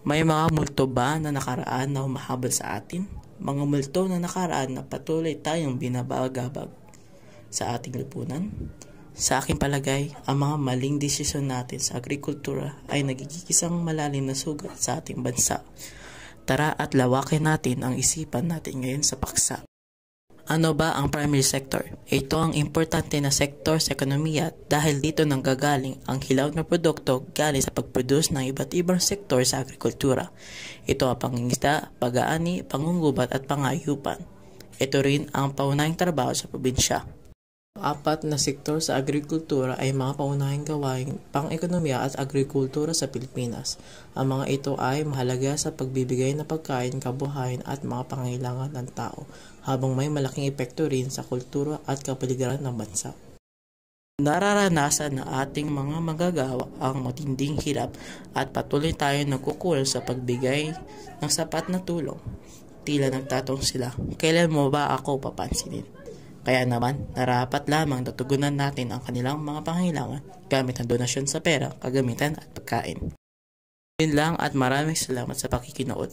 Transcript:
May mga multo ba na nakaraan na humahabol sa atin? Mga multo na nakaraan na patuloy tayong binabagabag sa ating lipunan? Sa aking palagay, ang mga maling desisyon natin sa agrikultura ay nagiging malalim na sugat sa ating bansa. Tara at lawakin natin ang isipan natin ngayon sa paksa. Ano ba ang primary sector? Ito ang importante na sektor sa ekonomiya dahil dito nanggagaling ang hilaw na produkto galing sa pag-produce ng iba't ibang sektor sa agrikultura. Ito ang pangingisda, pag-aani, pangungubat at pangayupan. Ito rin ang paunahing trabaho sa probinsya. Apat na sektor sa agrikultura ay mga paunahing gawaing pang-ekonomiya at agrikultura sa Pilipinas. Ang mga ito ay mahalaga sa pagbibigay ng pagkain, kabuhayan at mga pangailangan ng tao, habang may malaking epekto rin sa kultura at kapaligiran ng bansa. Nararanasan na ating mga manggagawa ang matinding hirap at patuloy tayong nagkukulang sa pagbigay ng sapat na tulong. Tila nagtatong sila, kailan mo ba ako papansinin? Kaya naman, narapat lamang natugunan natin ang kanilang mga pangailangan gamit ang donasyon sa pera, kagamitan at pagkain. Yun lang at maraming salamat sa pakikinood.